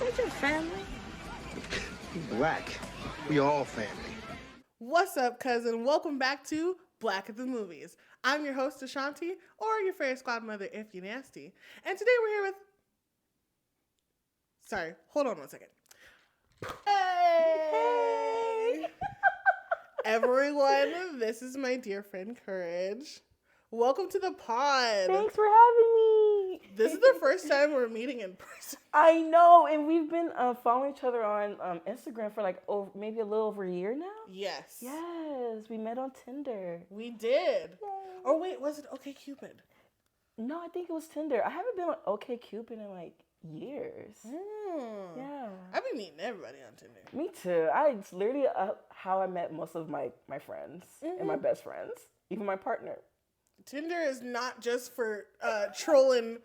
Is your family? Black. We all family. What's up, cousin? Welcome back to Black at the Movies. I'm your host, Ashanti, or your fairy squad mother if you nasty. And today we're here with... Sorry, hold on one second. Hey! Everyone, this is my dear friend, Courage. Welcome to the pod. Thanks for having me. This is the first time we're meeting in person. I know, and we've been following each other on Instagram for like maybe a little over a year now. Yes. Yes, we met on Tinder. We did. Yay. Or wait, was it OkCupid? No, I think it was Tinder. I haven't been on OkCupid in like years. Yeah. I've been meeting everybody on Tinder. Me too. It's literally how I met most of my friends and my best friends, even my partner. Tinder is not just for trolling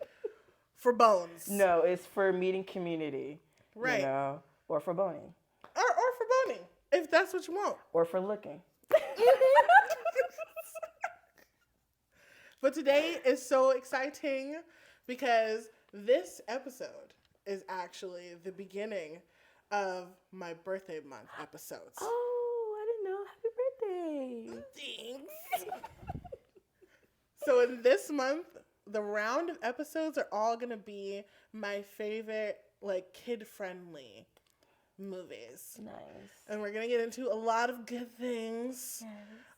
for bones. No, it's for meeting community. Right. You know, or for boning. Or for boning, if that's what you want. Or for looking. But today is so exciting because this episode is actually the beginning of my birthday month episodes. Oh, I didn't know. Happy birthday. Thanks. So in this month, the round of episodes are all going to be my favorite, like, kid-friendly movies. Nice. And we're going to get into a lot of good things. Yes.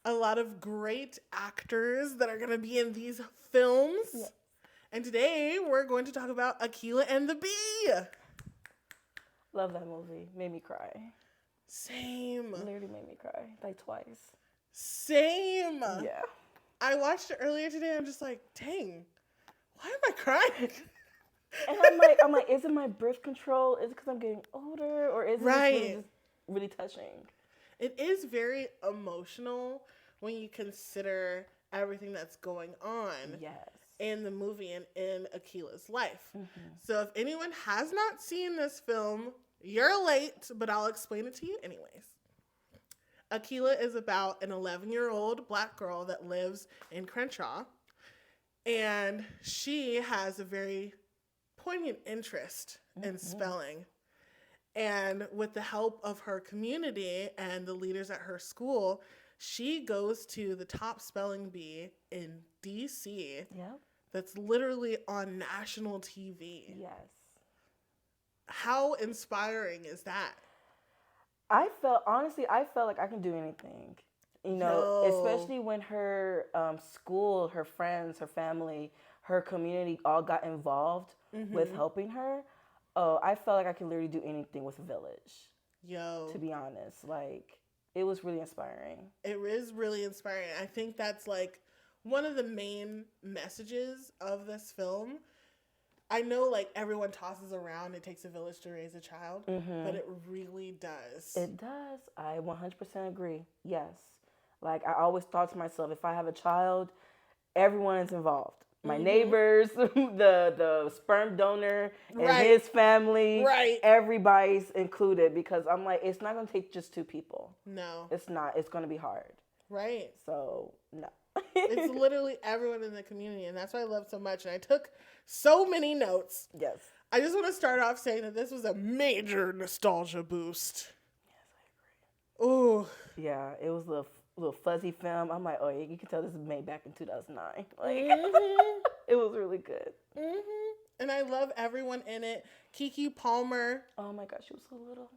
A lot of great actors that are going to be in these films. Yes. And today, we're going to talk about Akeelah and the Bee. Love that movie. Made me cry. Same. Literally made me cry. Like twice. Same. Yeah. I watched it earlier today. I'm just like, dang, why am I crying? And I'm like, is it my birth control? Is it because I'm getting older? Or is it just really touching? It is very emotional when you consider everything that's going on in the movie and in Akeelah's life. Mm-hmm. So if anyone has not seen this film, you're late, but I'll explain it to you anyways. Akeelah is about an 11-year-old black girl that lives in Crenshaw, and she has a very poignant interest in spelling. And with the help of her community and the leaders at her school, she goes to the top spelling bee in D.C. Yep. That's literally on national TV. Yes. How inspiring is that? I felt like I can do anything, you know, especially when her school, her friends, her family, her community all got involved with helping her. Oh, I felt like I could literally do anything with a village. To be honest, like, it was really inspiring. It is really inspiring. I think that's like one of the main messages of this film. I know, like, everyone tosses around it takes a village to raise a child, but it really does. It does. I 100% agree. Yes. Like, I always thought to myself, if I have a child, everyone is involved. My neighbors, the sperm donor and his family, everybody's included, because I'm like, it's not going to take just two people. No. It's not. It's going to be hard. Right. So, no. It's literally everyone in the community, and that's what I love so much. And I took so many notes. Yes. I just want to start off saying that this was a major nostalgia boost. Yes, I agree. Ooh. Yeah, it was a little fuzzy film. I'm like, oh yeah, you can tell this is made back in 2009. Like, it was really good. And I love everyone in it. Keke Palmer. Oh my gosh, she was so little.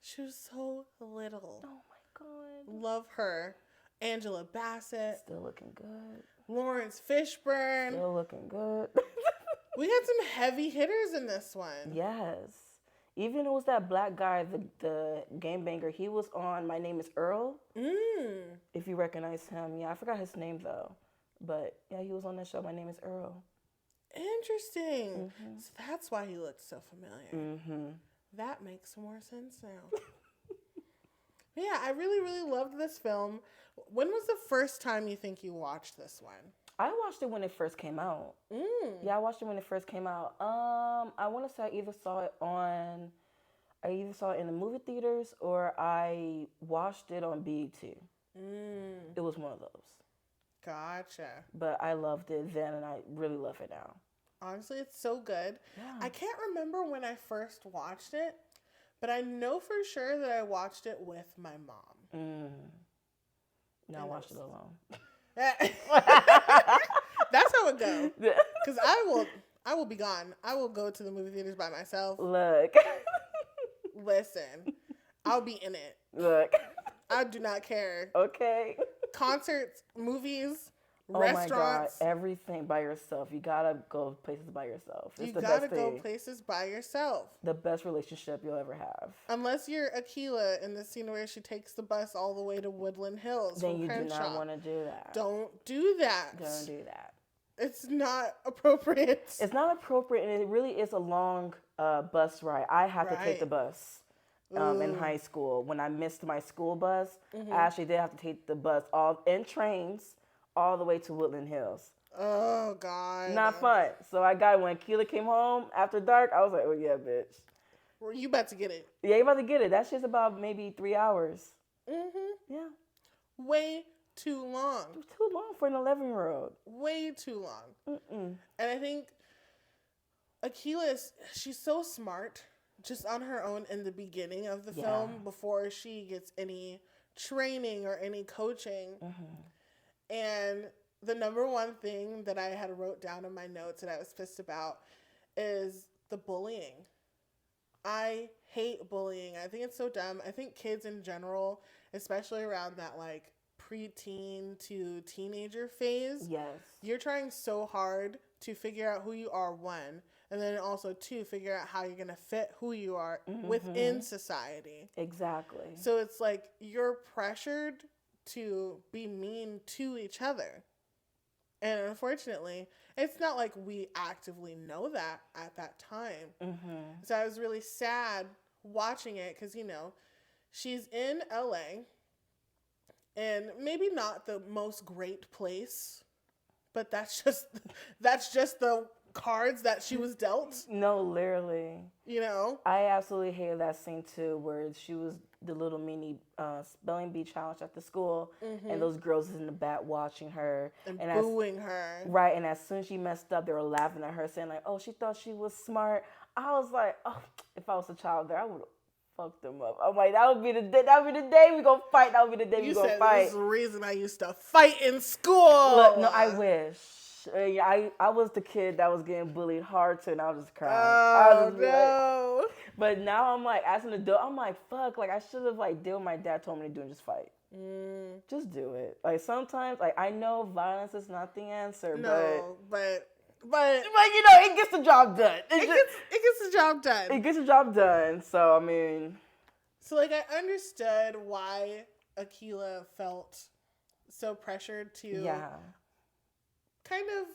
She was so little. Oh my god. Love her. Angela Bassett. Still looking good. Laurence Fishburne. Still looking good. We had some heavy hitters in this one. Yes. Even it was that black guy, the game banger. He was on My Name is Earl. If you recognize him. Yeah, I forgot his name though. But yeah, he was on that show, My Name is Earl. Interesting. So that's why he looked so familiar. That makes more sense now. Yeah, I really, really loved this film. When was the first time you think you watched this one? I watched it when it first came out. Yeah, I watched it when it first came out. I want to say I either saw it in the movie theaters or I watched it on BET. It was one of those. Gotcha. But I loved it then and I really love it now. Honestly, it's so good. Yeah. I can't remember when I first watched it, but I know for sure that I watched it with my mom. No, I watched it alone. That's how it goes. Because I will be gone. I will go to the movie theaters by myself. Look. Listen, I'll be in it. Look. I do not care. Okay. Concerts, movies, Oh restaurants. my God, everything by yourself. You gotta go places by yourself. It's You the gotta best go thing. places by yourself. The best relationship you'll ever have. Unless you're Akeelah in the scene where she takes the bus all the way to Woodland Hills. Then you Crenshaw. do not want to do that. Don't do that. Don't do that. It's not appropriate. It's not appropriate, and it really is a long bus ride. I had to take the bus in high school. When I missed my school bus, I actually did have to take the bus and trains all the way to Woodland Hills. Oh, God. Not fun. So I got it when Akeelah came home after dark. I was like, oh, yeah, bitch. Well, you about to get it. Yeah, you about to get it. That shit's about maybe 3 hours. Yeah. Way too long. Too long for an 11-year-old. Way too long. And I think Akeelah she's so smart just on her own in the beginning of the film before she gets any training or any coaching. And the number one thing that I had wrote down in my notes that I was pissed about is the bullying. I hate bullying. I think it's so dumb. I think kids in general, especially around that like preteen to teenager phase, you're trying so hard to figure out who you are, one, and then also two, figure out how you're going to fit who you are within society. Exactly. So it's like you're pressured to be mean to each other. And unfortunately, it's not like we actively know that at that time. So I was really sad watching it because, you know, she's in LA and maybe not the most great place, but that's just the cards that she was dealt. No, literally. You know? I absolutely hated that scene too, where she was the little mini spelling bee challenge at the school, and those girls in the back watching her and booing her. Right, and as soon as she messed up, they were laughing at her, saying like, "Oh, she thought she was smart." I was like, "Oh, if I was a child there, I would have fucked them up." I'm like, "That would be the day. That would be the day we gonna fight. That would be the day we gonna fight." This is the reason I used to fight in school. Look, no, I wish. I was the kid that was getting bullied hard too, and I was just crying. Oh, no. Like, but now I'm like, as an adult, I'm like, fuck, like I should have like did what my dad told me to do and just fight. Just do it. Like sometimes, like I know violence is not the answer, but you know, it gets the job done. It gets the job done. It gets the job done. So I mean, so like I understood why Akeelah felt so pressured to kind of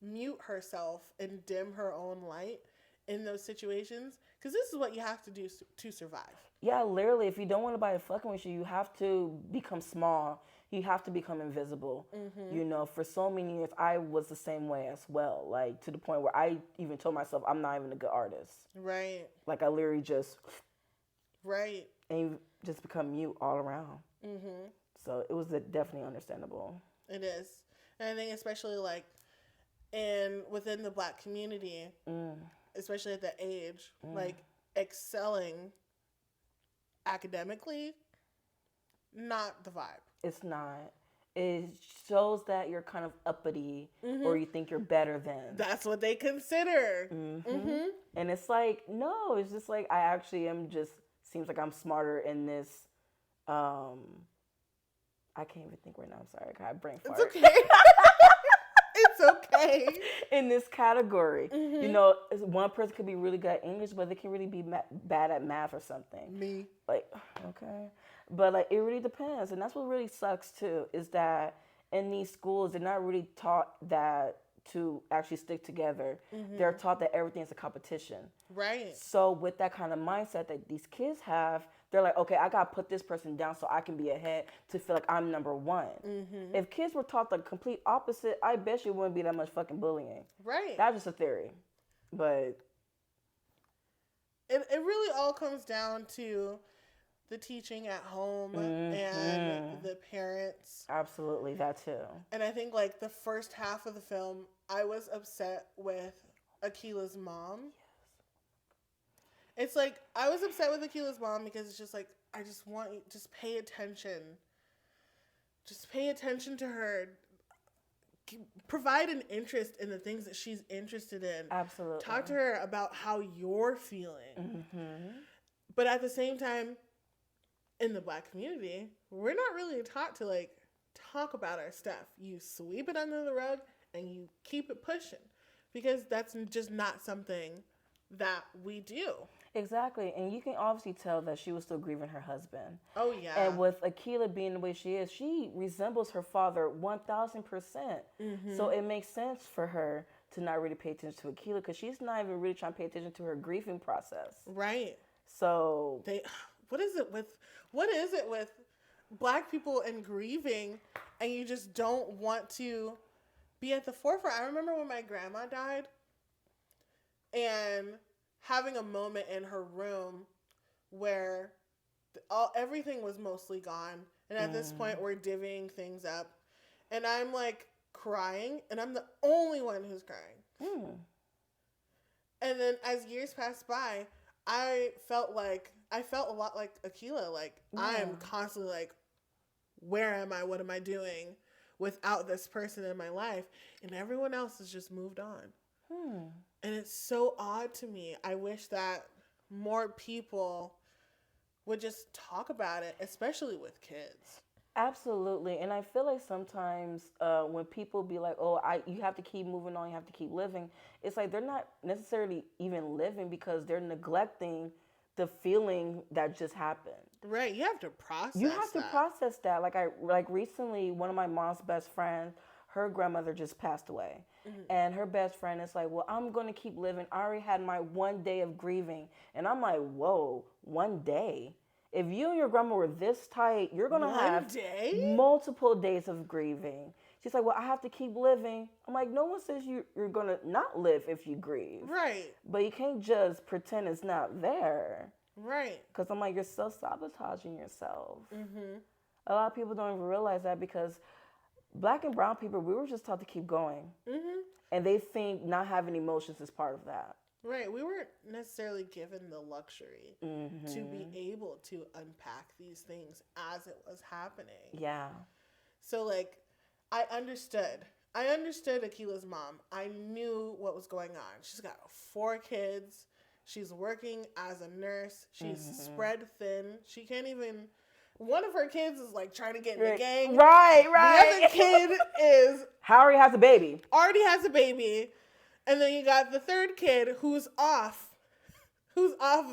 mute herself and dim her own light in those situations, because this is what you have to do to survive. Yeah, literally, if you don't want anybody fucking with you, you have to become small. You have to become invisible. You know, for so many years, I was the same way as well, like to the point where I even told myself I'm not even a good artist. Right. Like I literally just and just become mute all around. So it was definitely understandable. It is. And I think especially like within the Black community, especially at that age, like excelling academically, not the vibe. It's not. It shows that you're kind of uppity or you think you're better than. That's what they consider. And it's like, no, it's just like I actually am just, seems like I'm smarter in this. I can't even think right now. I'm sorry. I have brain fart. It's okay. It's okay. In this category. You know, one person could be really good at English, but they can really be bad at math or something. Me. Like, okay. But, like, it really depends. And that's what really sucks, too, is that in these schools, they're not really taught that to actually stick together. They're taught that everything is a competition. Right. So with that kind of mindset that these kids have, they're like, okay, I got to put this person down so I can be ahead to feel like I'm number one. If kids were taught the complete opposite, I bet you wouldn't be that much fucking bullying. Right. That's just a theory. But it really all comes down to the teaching at home and the parents. Absolutely, that too. And I think like the first half of the film I was upset with Akeelah's mom. It's like, I was upset with Akeelah's mom because it's just like, I just want you, just pay attention. Just pay attention to her. Provide an interest in the things that she's interested in. Absolutely. Talk to her about how you're feeling. Mm-hmm. But at the same time, in the Black community, we're not really taught to, like, talk about our stuff. You sweep it under the rug and you keep it pushing. Because that's just not something that we do. Exactly. And you can obviously tell that she was still grieving her husband. Oh, yeah. And with Akeelah being the way she is, she resembles her father 1,000%. Mm-hmm. So it makes sense for her to not really pay attention to Akeelah because she's not even really trying to pay attention to her grieving process. Right. So what is it with Black people and grieving, and you just don't want to be at the forefront? I remember when my grandma died and having a moment in her room where everything was mostly gone. And at this point, we're divvying things up. And I'm like crying, and I'm the only one who's crying. Mm. And then as years passed by, I felt a lot like Akeelah. Like, yeah. I am constantly like, where am I? What am I doing without this person in my life? And everyone else has just moved on. And it's so odd to me. I wish that more people would just talk about it, especially with kids. Absolutely. And I feel like sometimes when people be like, you have to keep moving on, you have to keep living, it's like they're not necessarily even living because they're neglecting the feeling that just happened. Right. You have to process to process that. Like recently, one of my mom's best friends, her grandmother just passed away. Mm-hmm. And her best friend is like, well, I'm going to keep living. I already had my 1 day of grieving. And I'm like, whoa, 1 day? If you and your grandma were this tight, you're going to have multiple days of grieving. She's like, well, I have to keep living. I'm like, no one says you're going to not live if you grieve. Right. But you can't just pretend it's not there. Right. Because I'm like, you're self-sabotaging yourself. Mm-hmm. A lot of people don't even realize that because Black and brown people, we were just taught to keep going. Mm-hmm. And they think not having emotions is part of that. Right. We weren't necessarily given the luxury to be able to unpack these things as it was happening. Yeah. So, like, I understood Akeelah's mom. I knew what was going on. She's got 4 kids. She's working as a nurse. She's spread thin. She can't even... One of her kids is, like, trying to get in the gang. Right. The other kid is... already has a baby. And then you got the third kid who's off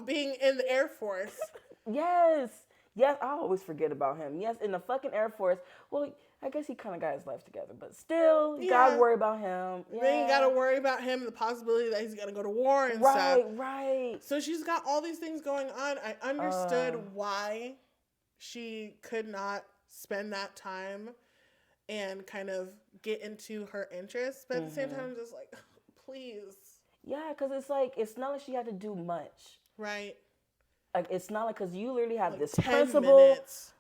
being in the Air Force. Yes, I always forget about him. Yes, in the fucking Air Force. Well, I guess he kind of got his life together, but still, you gotta worry about him. Yeah. Then you gotta worry about him, the possibility that he's gonna go to war and stuff. Right. So she's got all these things going on. I understood why she could not spend that time and kind of get into her interests, but at the same time, I'm just like, please. Yeah, because it's like, it's not like she had to do much. Right. Like, it's not like, because you literally have like this 10 principle. Minutes.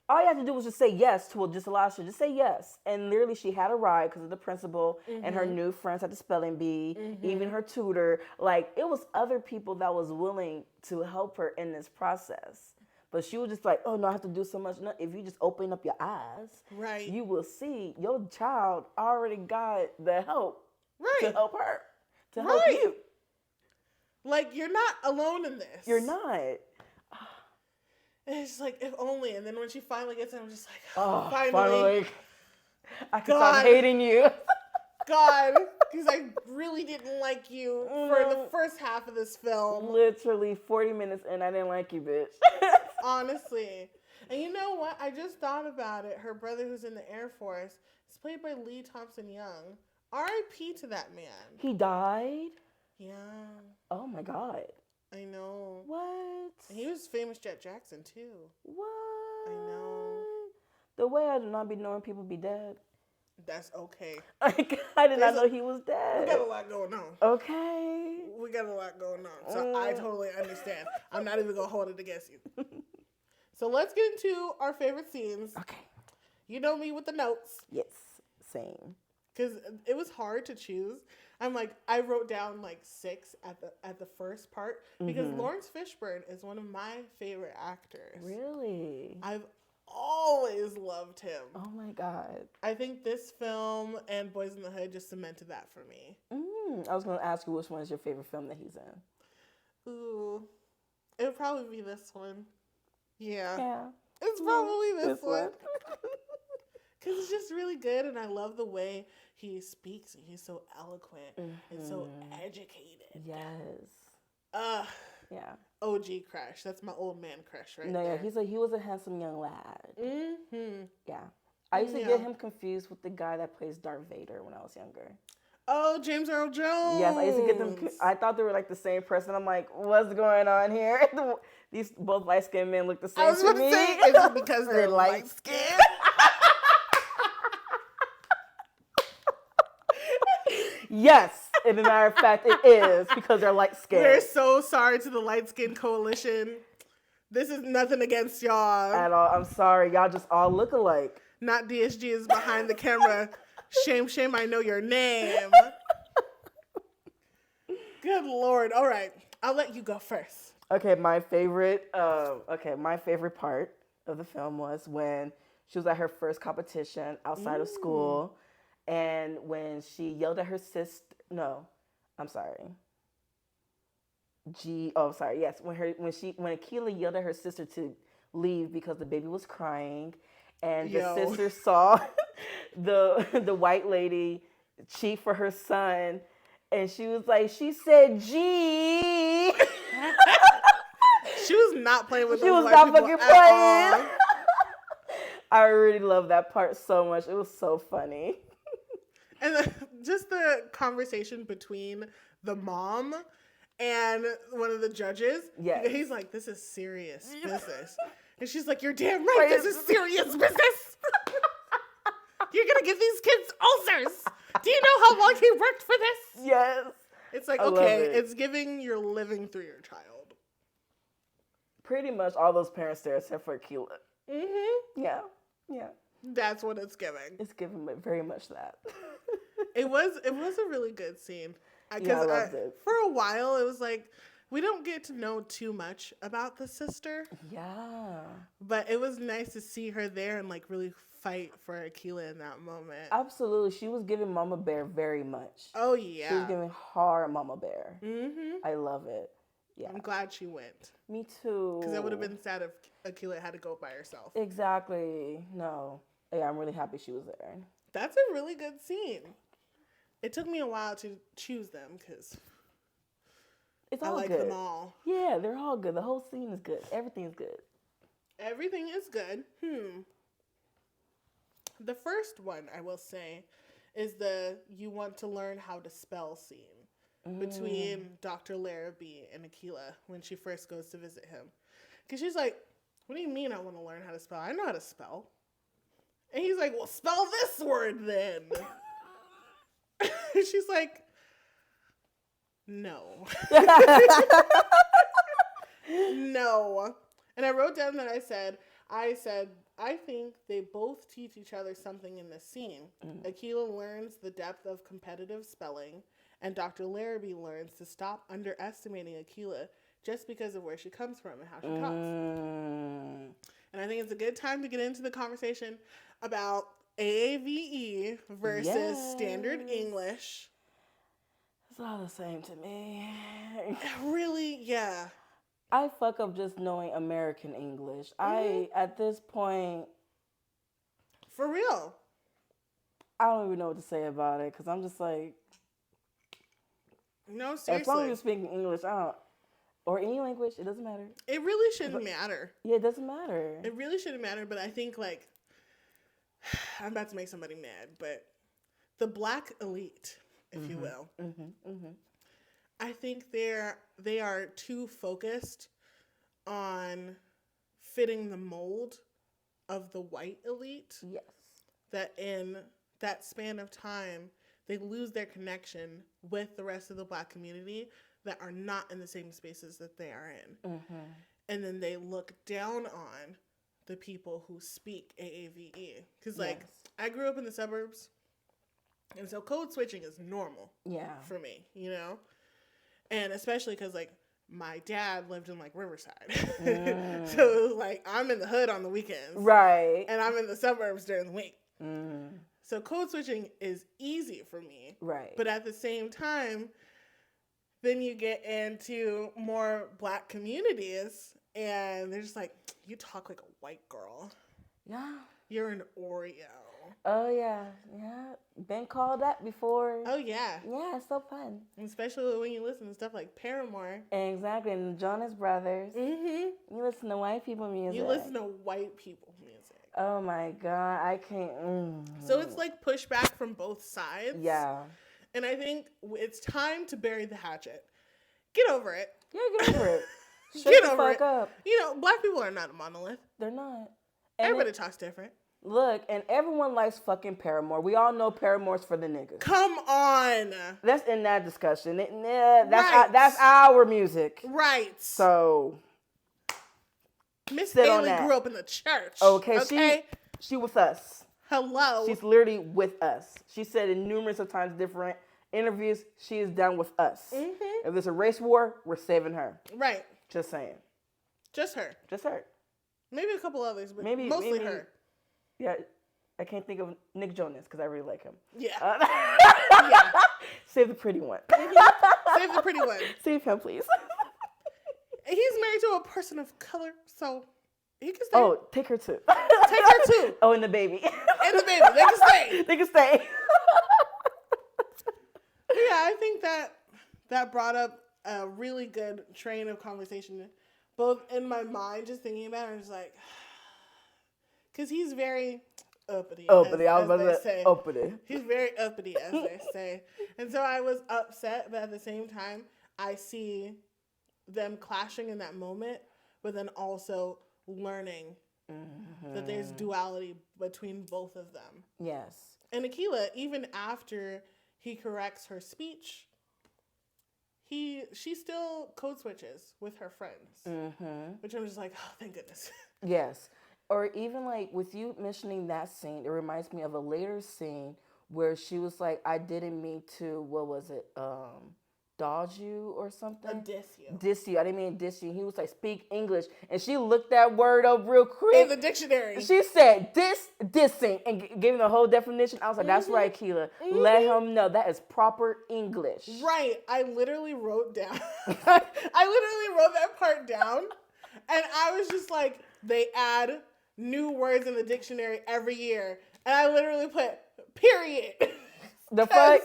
All you had to do was just say yes to it, just allow her to just say yes. And literally she had a ride because of the principal and her new friends at the spelling bee, even her tutor. Like, it was other people that was willing to help her in this process. But she was just like, oh, no, I have to do so much. No, if you just open up your eyes, right, you will see your child already got the help to help her, to help you. Like, you're not alone in this. You're not. And it's just like, if only. And then when she finally gets in, I'm just like, finally. I can stop hating you. God, because I really didn't like you for the first half of this film. Literally 40 minutes in, I didn't like you, bitch. Honestly. And you know what? I just thought about it. Her brother, who's in the Air Force, is played by Lee Thompson-Young. R.I.P. to that man. He died? Yeah. Oh, my God. I know. What? And he was famous Jet Jackson, too. What? I know. The way I do not be knowing people be dead. That's okay. I did not know he was dead. We got a lot going on. Okay. We got a lot going on. So I totally understand. I'm not even going to hold it against you. So let's get into our favorite scenes. Okay. You know me with the notes. Yes. Same. because it was hard to choose. I'm like, I wrote down like 6 at the first part because Laurence Fishburne is one of my favorite actors. Really? I've always loved him. Oh my God. I think this film and Boys in the Hood just cemented that for me. I was going to ask you which one is your favorite film that he's in. Ooh. It would probably be this one. Yeah. Yeah. It's probably this one. Because it's just really good, and I love the way he speaks. He's so eloquent and so educated. Yes. Yeah. OG crush. That's my old man crush right there. Yeah, he was a handsome young lad. Mm-hmm. Yeah. I used to get him confused with the guy that plays Darth Vader when I was younger. Oh, James Earl Jones. Yes, I used to get them. I thought they were like the same person. I'm like, what's going on here? These both light-skinned men look the same I was to me. Say, is it because they're light-skinned? Yes, as a matter of fact, it is because they're light-skinned. We're so sorry to the light-skinned coalition. This is nothing against y'all. At all. I'm sorry. Y'all just all look alike. Not DSG is behind the camera. Shame, shame, I know your name. Good Lord. All right. I'll let you go first. Okay, my favorite part of the film was when she was at her first competition outside of school, and when she yelled at her sister. No, I'm sorry. Yes, when Akeelah yelled at her sister to leave because the baby was crying, and the sister saw the white lady cheat for her son, and she was like, she said, "Gee." She was not playing with. She was not fucking playing. I really love that part so much. It was so funny. And just the conversation between the mom and one of the judges. Yes. He's like, this is serious business. And she's like, you're damn right, this is serious business. You're going to give these kids ulcers. Do you know how long he worked for this? Yes. It's like, okay, it's giving you're living through your child. Pretty much all those parents there except for Akeelah. Mm-hmm. Yeah. Yeah. That's what it's giving. It's giving very much that. It was a really good scene. I loved it. For a while, it was like, we don't get to know too much about the sister. Yeah. But it was nice to see her there and like really fight for Akeelah in that moment. Absolutely. She was giving Mama Bear very much. Oh, yeah. She was giving hard Mama Bear. Mm-hmm. I love it. Yeah. I'm glad she went. Me too. Because it would have been sad if Akeelah had to go by herself. Exactly. No. Yeah, I'm really happy she was there. That's a really good scene. It took me a while to choose them because I like them all. Yeah, they're all good. The whole scene is good. Everything's good. Everything is good. The first one, I will say, is the you want to learn how to spell scene between Dr. Larrabee and Akeelah when she first goes to visit him. Because she's like, what do you mean I want to learn how to spell? I know how to spell. And he's like, well, spell this word then. She's like, no. No. And I wrote down that I said, I think they both teach each other something in this scene. Akeelah learns the depth of competitive spelling, and Dr. Larrabee learns to stop underestimating Akeelah just because of where she comes from and how she talks. And I think it's a good time to get into the conversation about AAVE versus standard English. It's all the same to me. Really? Yeah. I fuck up just knowing American English. At this point... For real. I don't even know what to say about it because I'm just like... No, seriously. As long as you're speaking English, or any language, it doesn't matter. It really shouldn't matter. Yeah, it doesn't matter. It really shouldn't matter, but I think, like... I'm about to make somebody mad, but the black elite, if you will, I think they are too focused on fitting the mold of the white elite. Yes. That in that span of time, they lose their connection with the rest of the black community that are not in the same spaces that they are in. And then they look down on the people who speak AAVE. Because, like, I grew up in the suburbs, And so code switching is normal. Yeah. For me, you know? And especially because, like, my dad lived in, like, Riverside. So it was like, I'm in the hood on the weekends. Right. And I'm in the suburbs during the week. So code switching is easy for me. Right. But at the same time, then you get into more Black communities, and they're just like, you talk like a white girl. Yeah. You're an Oreo. Oh, yeah. Yeah. Been called that before. Oh, yeah. Yeah, it's so fun. Especially when you listen to stuff like Paramore. Exactly. And the Jonas Brothers. You listen to white people music. You listen to white people music. Oh, my God. I can't. So it's like pushback from both sides. Yeah. And I think it's time to bury the hatchet. Get over it. Yeah, get over it. Get over fuck it. Up. You know, Black people are not a monolith. They're not. And Everybody talks different. Look, and everyone likes fucking Paramore. We all know Paramore's for the niggas. Come on. Let's end that discussion. That's our music. Right. So Miss Bailey grew up in the church. Okay. She with us. Hello. She's literally with us. She said in numerous of times different interviews, she is down with us. If there's a race war, we're saving her. Right. Just saying. Just her. Just her. Maybe a couple others, but mostly her. Yeah, I can't think of Nick Jonas because I really like him. Yeah. Yeah. Save the pretty one. Save the pretty one. Save him, please. He's married to a person of color, so he can stay. Oh, take her too. Take her too. Oh, and the baby. And the baby. They can stay. They can stay. Yeah, I think that brought up a really good train of conversation, both in my mind, just thinking about it, I was like, because he's very uppity. Uppity. I was about to say uppity. He's very uppity, as they say. And so I was upset, but at the same time, I see them clashing in that moment, but then also learning that there's duality between both of them. Yes. And Akeelah, even after he corrects her speech, she still code switches with her friends, which I'm just like, oh, thank goodness. Yes. Or even like with you mentioning that scene, it reminds me of a later scene where she was like, I didn't mean to, what was it, dodge you or something? Diss you. Diss you. I didn't mean diss you. He was like, speak English. And she looked that word up real quick. In the dictionary. She said, dissing, and gave him the whole definition. I was like, that's right, Akeelah. Let him know that is proper English. Right. I literally wrote down. I literally wrote that part down. And I was just like, they add new words in the dictionary every year. And I literally put, period. The fuck?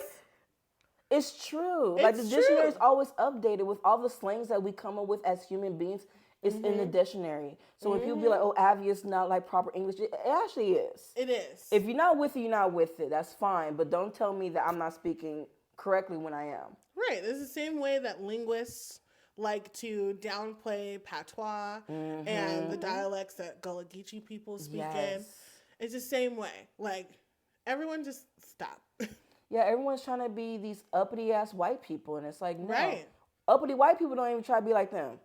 It's true. Like, the dictionary is always updated with all the slangs that we come up with as human beings. It's in the dictionary. So when people be like, oh, Abby is not like proper English, it actually is. It is. If you're not with it, you're not with it. That's fine. But don't tell me that I'm not speaking correctly when I am. Right. It's the same way that linguists like to downplay patois and the dialects that Gullah Geechee people speak in. It's the same way. Like, everyone just stop. Yeah, everyone's trying to be these uppity-ass white people, and it's like, no. Right. Uppity white people don't even try to be like them.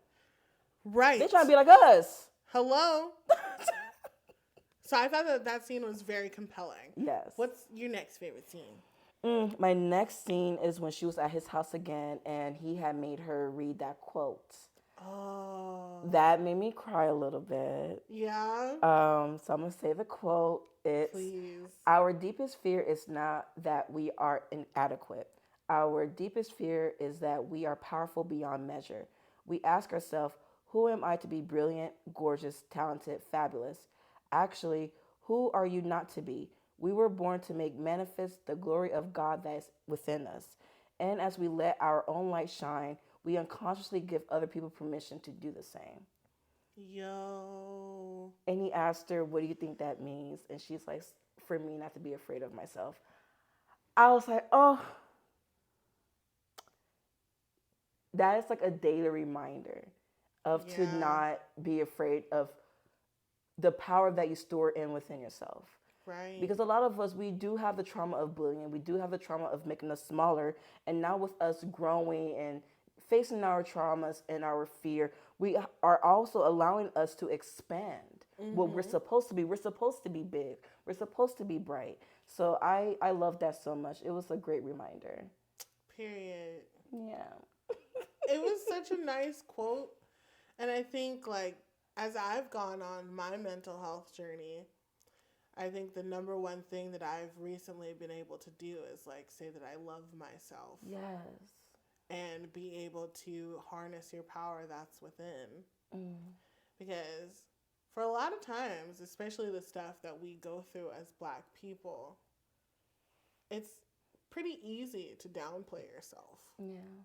Right. They try to be like us. Hello? So I thought that scene was very compelling. Yes. What's your next favorite scene? My next scene is when she was at his house again, and he had made her read that quote. Oh. That made me cry a little bit. Yeah? So I'm going to say the quote. It's, please. Our deepest fear is not that we are inadequate. Our deepest fear is that we are powerful beyond measure. We ask ourselves, who am I to be brilliant, gorgeous, talented, fabulous? Actually, who are you not to be? We were born to make manifest the glory of God that is within us. And as we let our own light shine, we unconsciously give other people permission to do the same. Yo. And he asked her, what do you think that means? And she's like, for me not to be afraid of myself. I was like, oh. That is like a daily reminder of to not be afraid of the power that you store in within yourself. Right. Because a lot of us, we do have the trauma of bullying. We do have the trauma of making us smaller. And now with us growing and facing our traumas and our fear, we are also allowing us to expand. what we're supposed to be. We're supposed to be big. We're supposed to be bright. So I love that so much. It was a great reminder. Period. Yeah. It was such a nice quote. And I think, like, as I've gone on my mental health journey, I think the number one thing that I've recently been able to do is, like, say that I love myself. Yes. And be able to harness your power that's within. Because for a lot of times, especially the stuff that we go through as Black people, it's pretty easy to downplay yourself. Yeah.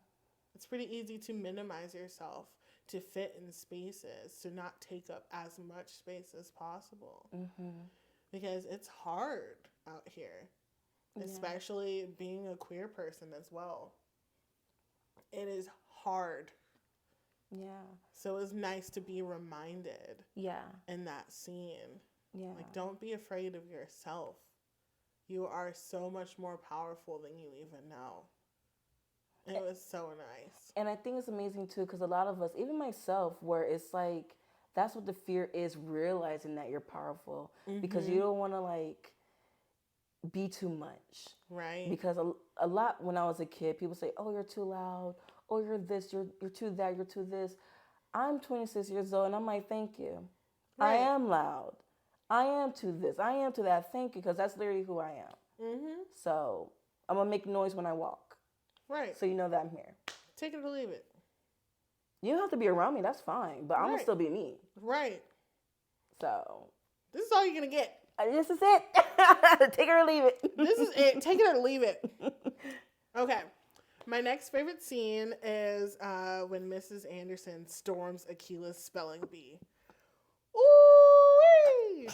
It's pretty easy to minimize yourself, to fit in spaces, to not take up as much space as possible. Because it's hard out here, especially being a queer person as well. It is hard. Yeah. So it's nice to be reminded. Yeah. In that scene. Yeah. Like, don't be afraid of yourself. You are so much more powerful than you even know. It was so nice. And I think it's amazing too, because a lot of us, even myself, where it's like, that's what the fear is, realizing that you're powerful. Because you don't want to, like, be too much. Right. Because a lot, when I was a kid, people say, oh, you're too loud. Oh, you're this, you're too that, you're too this. I'm 26 years old, and I'm like, thank you. Right. I am loud. I am to this. I am to that. Thank you, because that's literally who I am. So I'm going to make noise when I walk. Right. So you know that I'm here. Take it or leave it. You don't have to be around me. That's fine. But I'm going to still be me. Right. So. This is all you're going to get. This is it. Take it or leave it. This is it. Take it or leave it. Okay. My next favorite scene is when Mrs. Anderson storms Akeelah's spelling bee. Ooh-wee!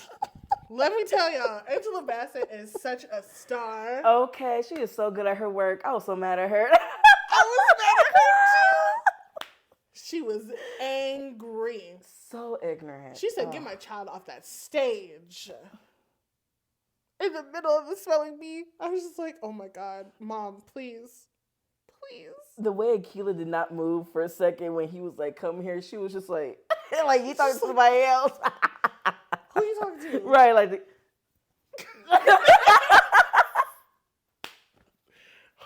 Let me tell y'all, Angela Bassett is such a star. Okay, she is so good at her work. I was so mad at her. I was mad at her too. She was angry. So ignorant. She said, get my child off that stage. In the middle of the spelling bee. I was just like, oh my God, Mom, please. Please. The way Akeelah did not move for a second when he was like, come here, she was just like, like you talking to somebody else. Who are you talking to? Right, like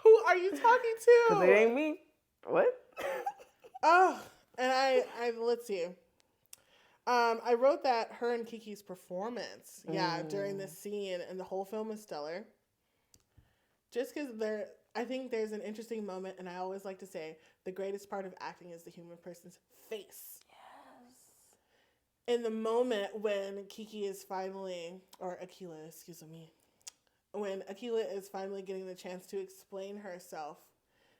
who are you talking to? Because it ain't me. What? Oh, and I let's see. I wrote that her and Keke's performance, during this scene and the whole film is stellar. Just because I think there's an interesting moment, and I always like to say the greatest part of acting is the human person's face. In the moment when Keke is finally, or Akeelah, excuse me, when Akeelah is finally getting the chance to explain herself,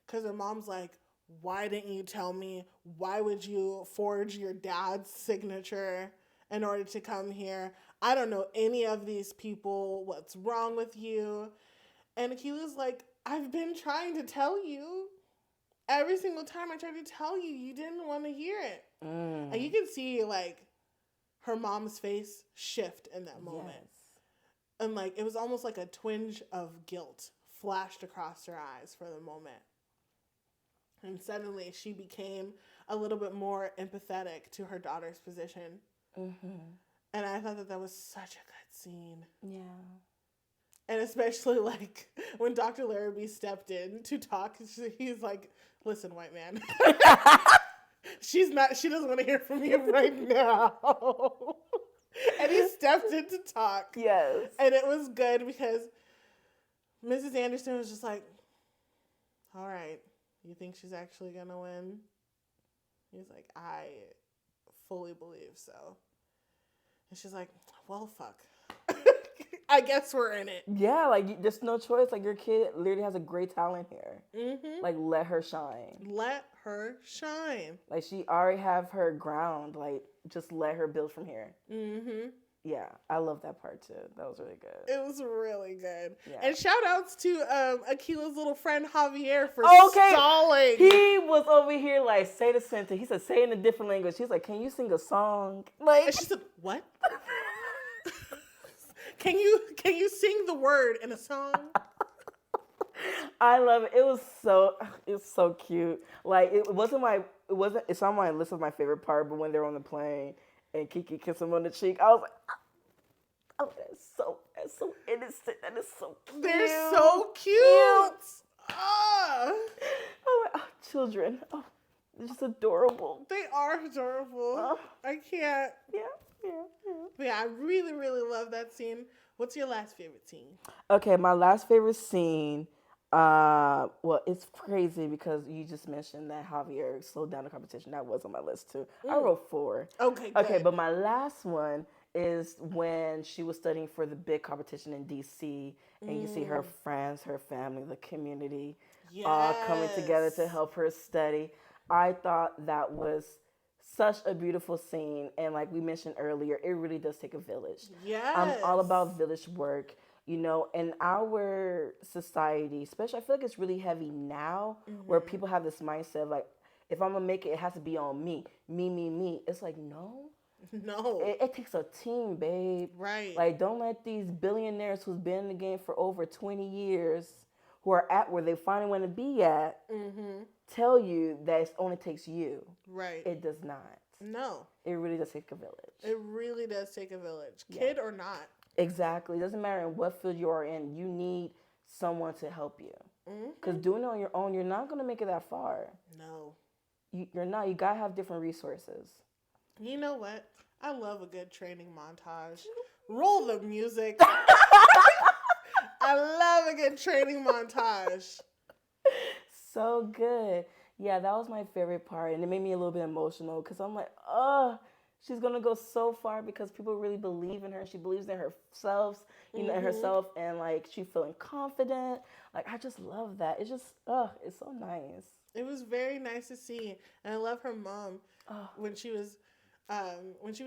because her mom's like, why didn't you tell me? Why would you forge your dad's signature in order to come here? I don't know any of these people. What's wrong with you? And Akeelah's like, I've been trying to tell you. Every single time I tried to tell you, you didn't want to hear it. And you can see, like, her mom's face shift in that moment. Yes. And, like, it was almost like a twinge of guilt flashed across her eyes for the moment. And suddenly she became a little bit more empathetic to her daughter's position. And I thought that was such a good scene. Yeah. And especially, like, when Dr. Larrabee stepped in to talk, he's like, listen, white man. She doesn't want to hear from you right now. And he stepped in to talk. Yes. And it was good because Mrs. Anderson was just like, all right, you think she's actually going to win? He's like, I fully believe so. And she's like, well, fuck. I guess we're in it. Yeah, like, there's no choice. Like, your kid literally has a great talent here. Like, let her shine. Let her shine. Like, she already have her ground. Like, just let her build from here. Yeah, I love that part, too. That was really good. It was really good. Yeah. And shout outs to Akeelah's little friend Javier for stalling. He was over here, like, say the sentence. He said, say it in a different language. He's like, can you sing a song? Like, and she said, what? Can you sing the word in a song? I love it. It's so cute. Like, it's on my list of my favorite part, but when they're on the plane and Keke kissed him on the cheek. I was like, oh, that's so innocent. That is so cute. They're so cute. Ah. Oh, children. Oh, they're just adorable. They are adorable. Oh. I can't. Yeah. But yeah, I really, really love that scene. What's your last favorite scene? Okay, my last favorite scene. Well, it's crazy because you just mentioned that Javier slowed down the competition. That was on my list too. I wrote 4. Okay, good. Okay, but my last one is when she was studying for the big competition in DC, and you see her friends, her family, the community, all coming together to help her study. I thought that was such a beautiful scene, and like we mentioned earlier, it really does take a village. Yes. I'm all about village work. You know, in our society, especially, I feel like it's really heavy now, where people have this mindset of like, if I'm gonna make it, it has to be on me. It's like, no. It takes a team, babe. Right. Like, don't let these billionaires who's been in the game for over 20 years, who are at where they finally want to be at, tell you that it only takes you. Right. It does not. No. It really does take a village. It really does take a village, kid or not. Exactly. It doesn't matter in what field you are in. You need someone to help you. Because doing it on your own, you're not going to make it that far. No. You're not. You got to have different resources. You know what? I love a good training montage. Roll the music. I love a good training montage. So good. Yeah, that was my favorite part. And it made me a little bit emotional because I'm like, she's going to go so far because people really believe in her. She believes in herself, in herself, and like she's feeling confident. Like, I just love that. It's just, it's so nice. It was very nice to see. And I love her mom when she was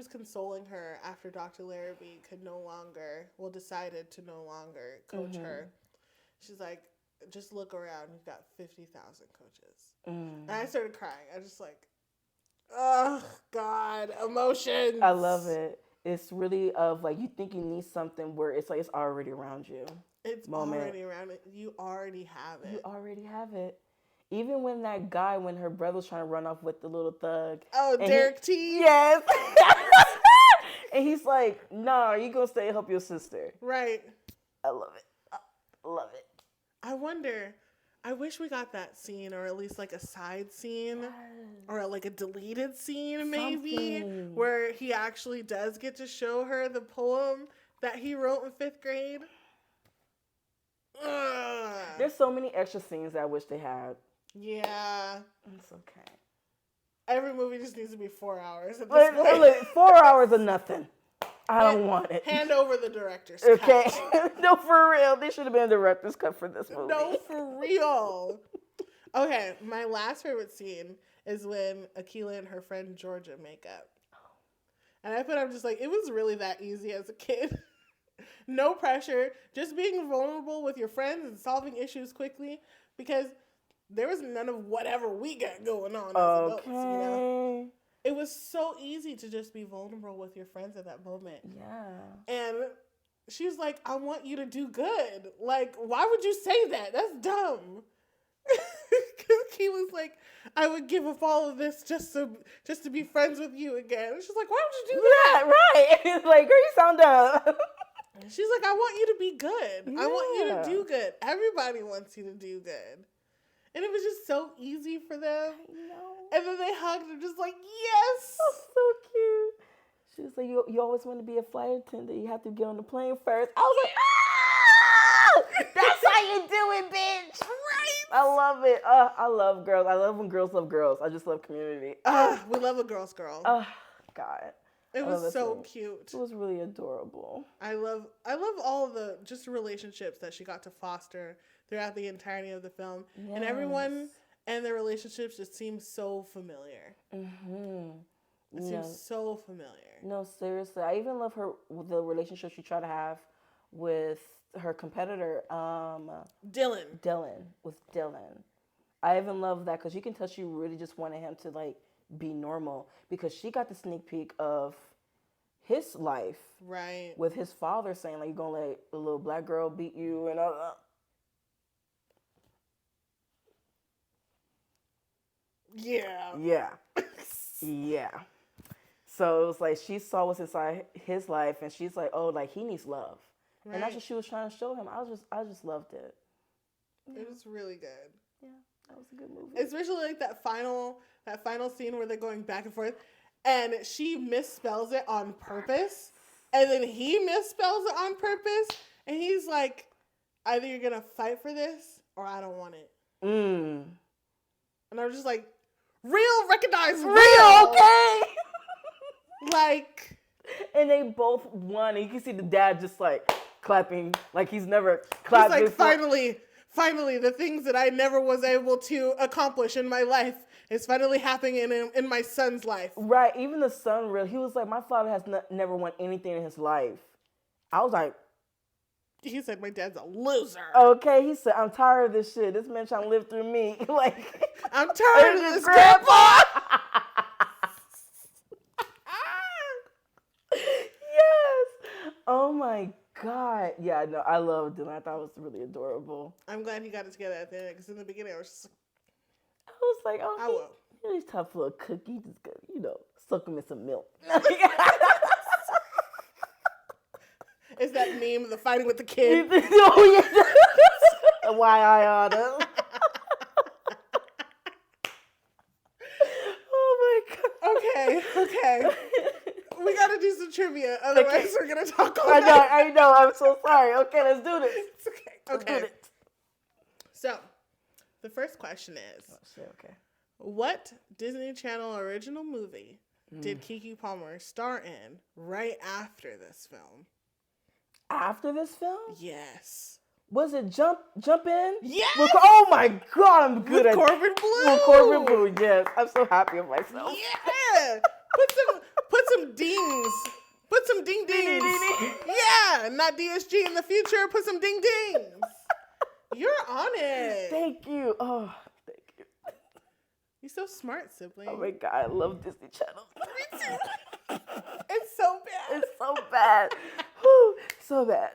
consoling her after Dr. Larrabee decided to no longer coach her. She's like, just look around. You've got 50,000 coaches. And I started crying. I just like, oh, God, emotions. I love it. It's really of like, you think you need something where it's like, it's already around you. It's already around it. You already have it. You already have it. Even when when her brother was trying to run off with the little thug. Oh, Derek T? Yes. And he's like, nah, you gonna stay and help your sister. Right. I love it. I love it. I wish we got that scene, or at least like a side scene, or like a deleted scene maybe, where he actually does get to show her the poem that he wrote in 5th grade. There's so many extra scenes that I wish they had. Yeah. It's okay. Every movie just needs to be 4 hours at this point. Look, 4 hours of nothing. I don't want it. Hand over the director's cut. Okay. No, for real. They should have been a director's cut for this movie. No, for real. Okay, my last favorite scene is when Akeelah and her friend Georgia make up. And I'm just like, it was really that easy as a kid. No pressure. Just being vulnerable with your friends and solving issues quickly. Because there was none of whatever we got going on as adults, you know? It was so easy to just be vulnerable with your friends at that moment. Yeah. And she was like, I want you to do good. Like, why would you say that? That's dumb. Because he was like, I would give up all of this just to be friends with you again. And she's like, why would you do that? Yeah, right. Like, girl, you sound dumb. She's like, I want you to be good. Yeah. I want you to do good. Everybody wants you to do good. And it was just so easy for them. I know. And then they hugged and just like, yes. That's so cute. She was like, you always want to be a flight attendant. You have to get on the plane first. I was like, ah! That's how you do it, bitch. Right. I love it. I love girls. I love when girls love girls. I just love community. We love a girl's girl. God. It was so cute. It was really adorable. I love all of the just relationships that she got to foster throughout the entirety of the film. Yes. And everyone and their relationships just seems so familiar. It seems so familiar. No, seriously. I even love the relationship she tried to have with her competitor, Dylan. I even love that because you can tell she really just wanted him to like be normal because she got the sneak peek of his life, right? With his father saying like, "You're gonna let a little black girl beat you," and all that. Yeah. So it was like she saw what's inside his life, and she's like, oh, like he needs love, right. And that's what she was trying to show him. I just loved it. Yeah. It was really good. Yeah, that was a good movie. Especially like that final scene where they're going back and forth, and she misspells it on purpose, and then he misspells it on purpose, and he's like, either you're gonna fight for this or I don't want it. And I was just like, real, recognize real, okay. Like, and they both won, and you can see the dad just like clapping, like he's never clapped. He's like, finally, the things that I never was able to accomplish in my life is finally happening in my son's life. Right, even the son, he was like, my father has never won anything in his life. I was like, he said, my dad's a loser. Okay, he said, I'm tired of this shit. This man trying to live through me. Like, I'm tired of this grandpa. Yes. Oh my God. Yeah, no, I loved him. I thought it was really adorable. I'm glad he got it together at the end, because in the beginning I was like, oh, he's tough little cookie. Just go, soak him in some milk. Is that meme of the fighting with the kid? Oh, yeah. Why I oughta. Oh my God. Okay. We gotta do some trivia, otherwise we're gonna talk all night. I know. I'm so sorry. Okay, let's do this. It's okay. Let's do it. So, the first question is, okay. What Disney Channel original movie did Keke Palmer star in right after this film? After this film? Yes. Was it Jump In? Yes! Oh my God, I'm good at Corbin Blue. With Corbin Blue, yes. I'm so happy with myself. Yeah. Put some dings. Put some ding dings. Yeah, not DSG in the future. Put some ding dings. You're on it. Thank you. Oh, thank you. You're so smart, sibling. Oh my God, I love Disney Channel. Me too. It's so bad. It's so bad. Whew, so bad.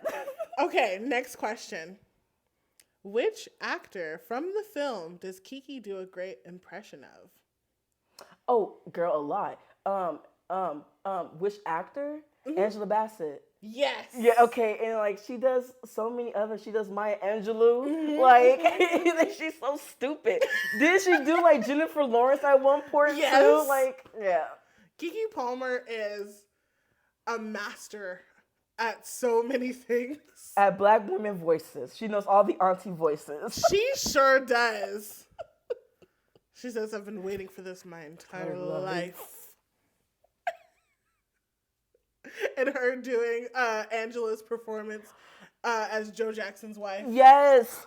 Okay, next question. Which actor from the film does Keke do a great impression of? Oh, girl, a lot. Which actor? Mm-hmm. Angela Bassett. Yes. Yeah, okay, and like she does so many other. She does Maya Angelou. Mm-hmm. Like she's so stupid. Did she do like Jennifer Lawrence at one point too? Like, yeah. Keke Palmer is a master at so many things. At Black women voices. She knows all the auntie voices. She sure does. She says, I've been waiting for this my entire life. And her doing Angela's performance as Joe Jackson's wife. Yes.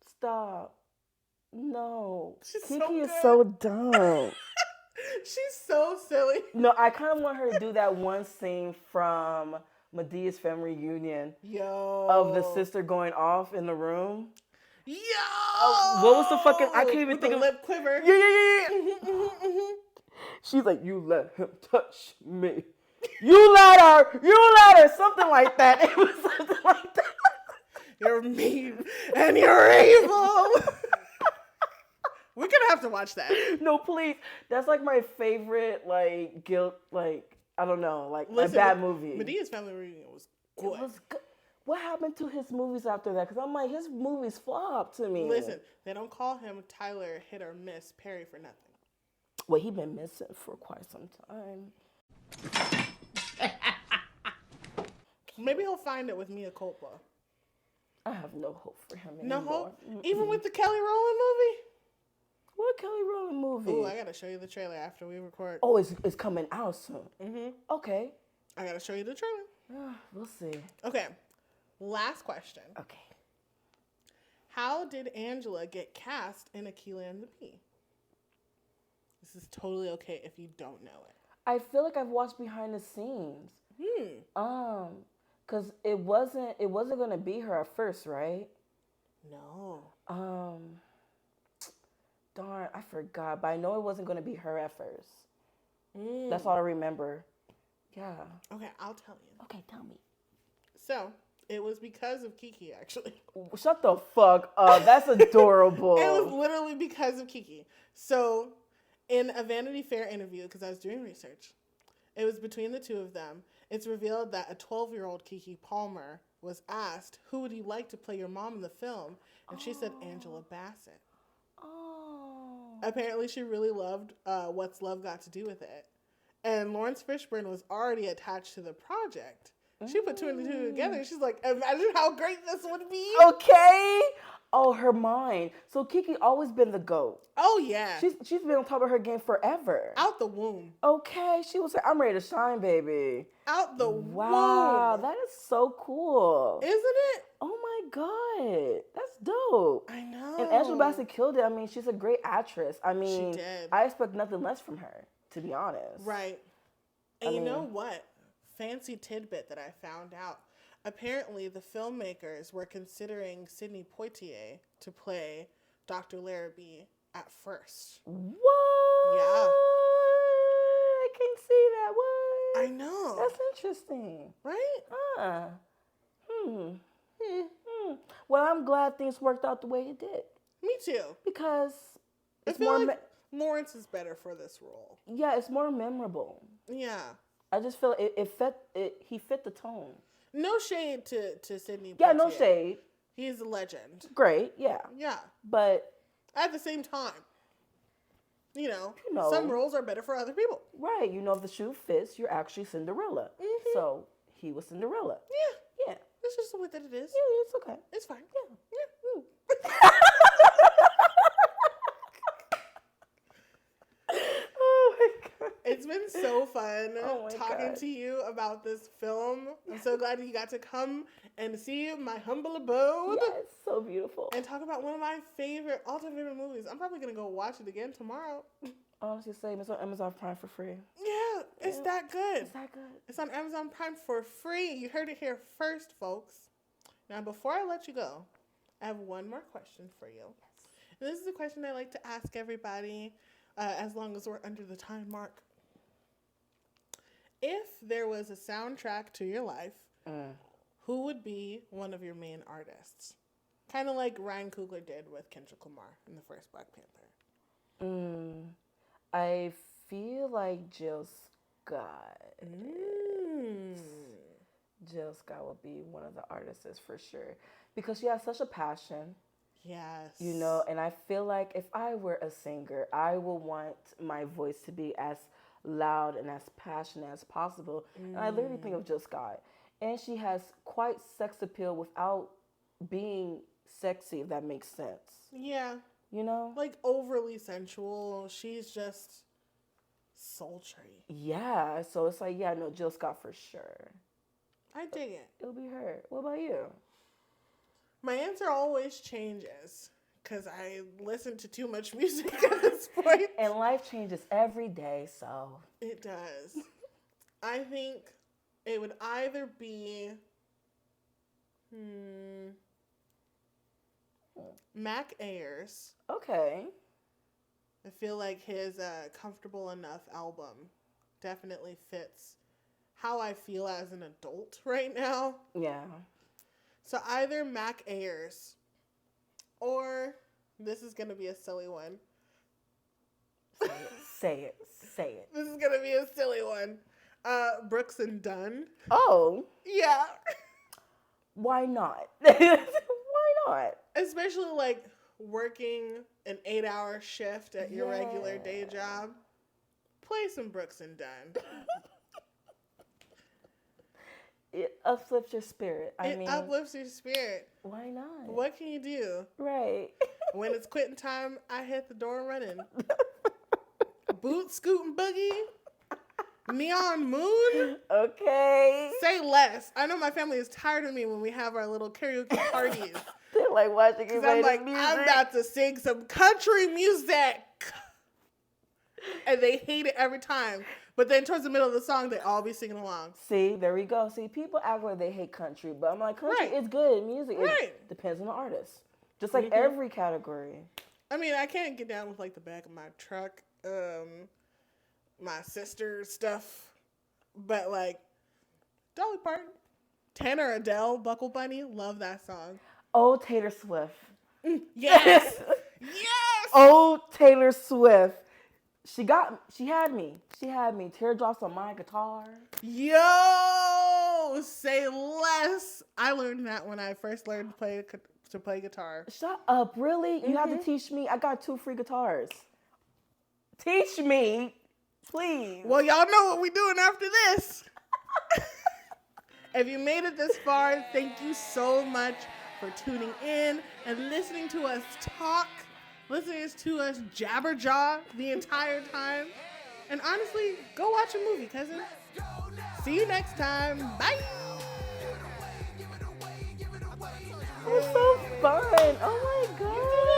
Stop. No. Keke is so dumb. She's so silly. No, I kind of want her to do that one scene from Medea's family reunion. Of the sister going off in the room. Yo! What was the fucking... I can't even with think the of... lip quiver. Yeah. She's like, you let him touch me. You let her. Something like that. It was something like that. You're mean and you're evil. We're going to have to watch that. No, please. That's like my favorite, like, guilt, like, I don't know, like, my bad movie. Medea's family reunion was good. It was good. What happened to his movies after that? Because I'm like, his movies flopped to me. Listen, they don't call him Tyler Hit or Miss Perry for nothing. Well, he's been missing for quite some time. Maybe he'll find it with Mia Culpa. I have no hope for him anymore. No hope? Even with the Kelly Rowland movie? What Kelly Rowland movie? Oh, I gotta show you the trailer after we record. Oh, it's coming out soon. Mm-hmm. Okay. I gotta show you the trailer. We'll see. Okay. Last question. Okay. How did Angela get cast in Akeelah and the Bee? This is totally okay if you don't know it. I feel like I've watched behind the scenes. Cause it wasn't gonna be her at first, right? No. Darn, I forgot, but I know it wasn't gonna be her at first. That's all I remember. Yeah. Okay, I'll tell you. Okay, tell me. So, it was because of Keke, actually. Shut the fuck up. That's adorable. It was literally because of Keke. So, in a Vanity Fair interview, because I was doing research, It was between the two of them. It's revealed that a 12-year-old Keke Palmer was asked, who would you like to play your mom in the film? And she said Angela Bassett. Oh. Apparently she really loved What's Love Got to Do with It. And Laurence Fishburne was already attached to the project. She put two and two together and she's like, imagine how great this would be. Okay. Oh, her mind. So Keke always been the GOAT. Oh, yeah. She's been on top of her game forever. Out the womb. Okay. She was like, I'm ready to shine, baby. Out the womb. Wow. That is so cool. Isn't it? Oh, my God. That's dope. I know. And Angela Bassett killed it. I mean, she's a great actress. I mean, she did. I expect nothing less from her, to be honest. Right. And you know what? Fancy tidbit that I found out. Apparently, the filmmakers were considering Sidney Poitier to play Dr. Larrabee at first. What? Yeah. I can't see that. What? I know. That's interesting. Right? Well, I'm glad things worked out the way it did. Me too. Because I feel like Laurence is better for this role. Yeah, it's more memorable. Yeah. I just feel he fit the tone. No shade to Sidney Poitier. Yeah, no shade. He's a legend. Great, yeah. Yeah. But at the same time, you know, some roles are better for other people. Right. You know, if the shoe fits, you're actually Cinderella. Mm-hmm. So he was Cinderella. Yeah. Yeah. It's just the way that it is. Yeah, it's okay. It's fine. Yeah. Oh my God. It's been so fun talking God. to you about this film. I'm so glad you got to come and see my humble abode. Yeah, it's so beautiful. And talk about one of my all-time favorite movies. I'm probably going to go watch it again tomorrow. Honestly, same. It's on Amazon Prime for free. Yeah, it's that good. It's that good. It's on Amazon Prime for free. You heard it here first, folks. Now, before I let you go, I have one more question for you. Yes. And this is a question I like to ask everybody as long as we're under the time mark. If there was a soundtrack to your life, who would be one of your main artists? Kind of like Ryan Coogler did with Kendrick Lamar in the first Black Panther. I feel like Jill Scott. Jill Scott will be one of the artists for sure. Because she has such a passion. Yes. You know, and I feel like if I were a singer, I would want my voice to be as loud and as passionate as possible. And I literally think of Jill Scott. And she has quite sex appeal without being sexy, if that makes sense. Yeah. You know? Like overly sensual. She's just sultry. Yeah. So it's like, yeah, no, Jill Scott for sure. I dig it. It'll be her. What about you? My answer always changes because I listen to too much music at this point. And life changes every day, so. It does. I think it would either be Mac Ayers. Okay. I feel like his Comfortable Enough album definitely fits how I feel as an adult right now. Yeah. So either Mac Ayers or, this is going to be a silly one. Say it. This is going to be a silly one. Brooks and Dunn. Oh. Yeah. Why not? Why not? Especially like working an 8-hour shift at your regular day job. Play some Brooks and Dunn. It uplifts your spirit. It uplifts your spirit. Why not? What can you do? Right. When it's quitting time, I hit the door running. Boot, scootin' boogie. Neon Moon. Okay. Say less. I know my family is tired of me when we have our little karaoke parties. They're like watching you play I'm music. I'm about to sing some country music. And they hate it every time. But then towards the middle of the song, they all be singing along. See, there we go. See, people act like they hate country, but I'm like, country is good music. It depends on the artist. Just like every category. I mean, I can't get down with like the back of my truck, my sister stuff, but like Dolly Parton, Tanner Adele, Buckle Bunny, love that song. Oh, Taylor Swift. Yes. Yes. Oh, Taylor Swift. She had me. Teardrops on my guitar. Yo, say less. I learned that when I first learned to play guitar. Shut up, really? You have to teach me. I got 2 free guitars. Teach me, please. Well, y'all know what we're doing after this. If you made it this far, thank you so much for tuning in and listening to us talk, listening to us jabberjaw the entire time. And honestly, go watch a movie, cousin. See you next time. Bye. It was so fun. Oh my God.